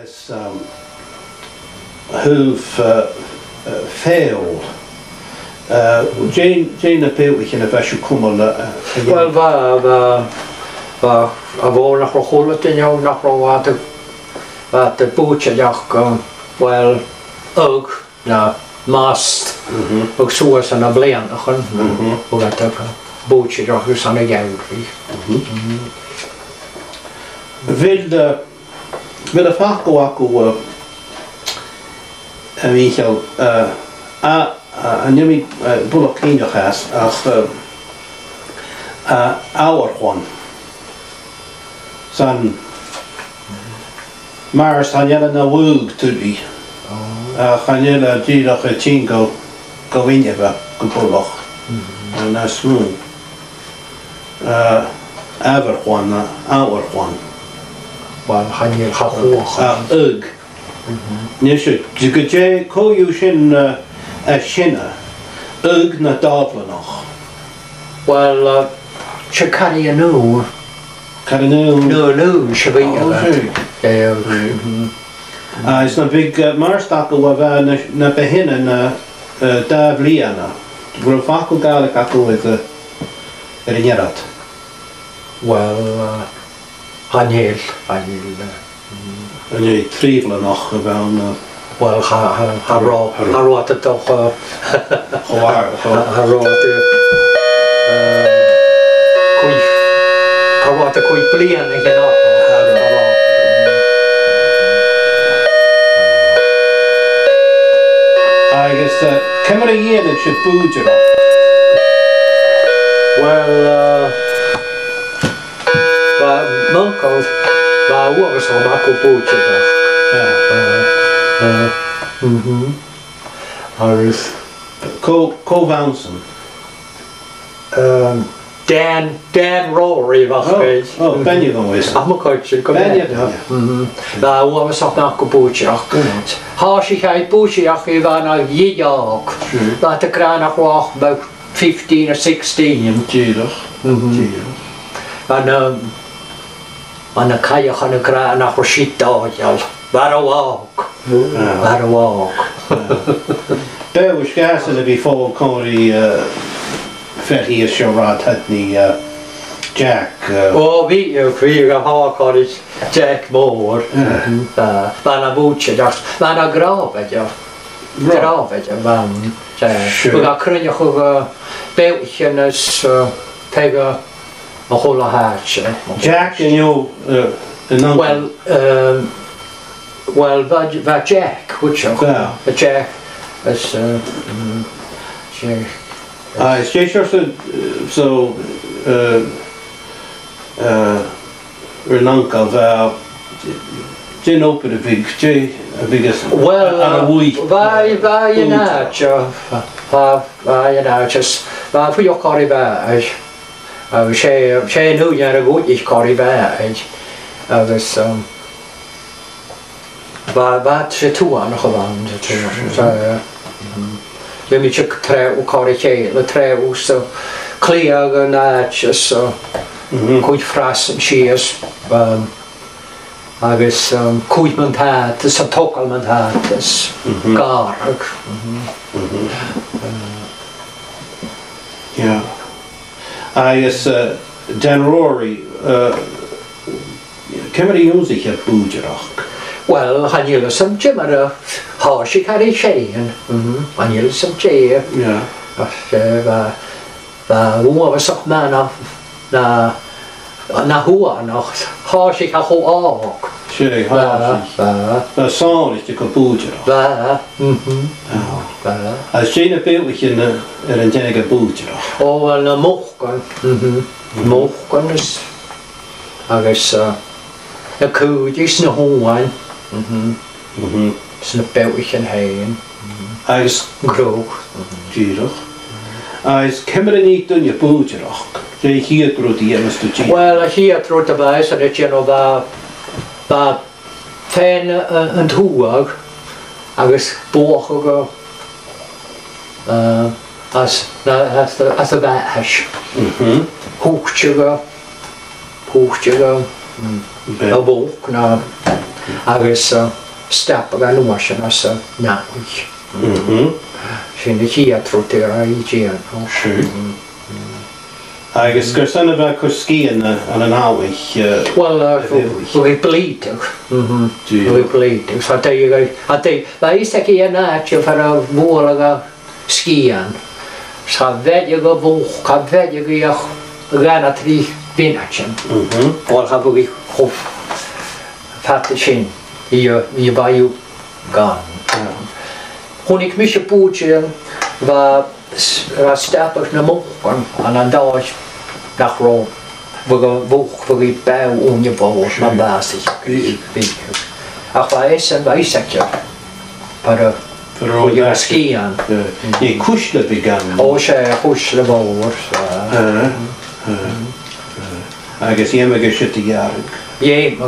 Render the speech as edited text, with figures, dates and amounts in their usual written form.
It's who've failed. Jane na pewych yn y fesw cwmol. Wel fa a fo nach ro chwlwt yn iawn nach ro at y bwtio diach wel ygg na mast ygg sŵas yn y blean ach yn o at y bwtio diach ys yn y gewr fi. Vil y ffach o acw Mìcheal a nimi bwlwch un o'ch as ach awr chwan san Mars han yna na wylg tyddi a chan yna dyrach y tîn go wynia fe gwbwlwch na smwn afr chwan a awr chwan Wel hanny'r chachwch a ygg Nisio, dy gydau co yw sy'n syna ygg na daflanoch Wel sy'n cari yn nhw Cari nhw? Nhw sy'n fi A is na big marstac o fa na behin yn dafli yna Rwy'n ffach o gael y gacw with yr unierad Wel hanny'r Yn ei triflanoch o fewn Wel haro at y doch chwar haro at y cwyf haro at y cwyf blian yn hynny Agus cymru un yn sy'n bwyd yno Wel Mhòir fa wrs o mac o bwyd ydych Co fawnson Dan Rory fach Benny fan wys Am y coach yn gofyn Fa wrs o mac o bwyd ydych Ha si chai bwyd ydych i fan o iog Fa dy gran a'ch wach about 15 or 16 Dyrach Yn y caiach yn y gran a'ch o sida oel Far o wag Far o wag Be wys gas yn y fi ffôl cwmri fer hi ysio rad hydni Jack O fi yw a hawa coris Jack Mhòir Fan a bwtio ydych Fan a graf ydych Graf ydych fan Wyg a crynioch o'ch bewch yn ys pega o hwyl o hach Jack yn yw Wel fa Jack wydsioch y Jack ys Is Jack so Rynancal fel Jyn open y fig Wel fa yna fa fwyog cori fe sé nhw yn y gwyd i'ch cori fe agos fa tre tŵan o'ch o fan Fe mi ti'n trew cori lleil y trew so cliag yn cwyd ffras yn sias agos cwyd mewn tad ys y togal mewn tad ys garag Agus Dan Rory Cymru yw'n eich bwydyrach Wel, hanny'r ysym jem ar y hos i cael ei chein hanny'r ysym jem fa wwa fysoch ma na hwa noch hos i cael ho og Fa sôn eich cael bwydyrach A sy'n y bewch yn yn denig y bwydyrach O, wel, y mwchgan Mwchgan ys agos y cwdys na hwan sy'n y bewch yn hain Agus grwch dyrach Agus Cymru ni dyn y bwydyrach Dwi hi drwyd i ymys dy ti Wel, hi a drwyd y faes yn ydyn o fa ffen yn hwag agos boch o as y bach hwchtio go y bwch na agus step a gael uasin as nawych. Sy'n y chi atrwtir a I gian. Agus gur sanna bheith chu cí an áhaich. Wel, fwy bleidwch. Fwy bleidwch. So da eistedd I yna eich fer a fôl ag a sgian. Sa feddig o fwch, ca feddig i'ch gana tri binachin. Wel, ca fwy chwff pat sy'n I baiw gan. Hwn I cymysio bwyd fa stapach na mwchon an an daich nach ro fwch fwy bew o'n I bwyd na bas ach fa eisen fa eisaccio para fwy o sgian I cwsle fi gan o se cwsle fawr agus I emig eisiau ti iarg Ie,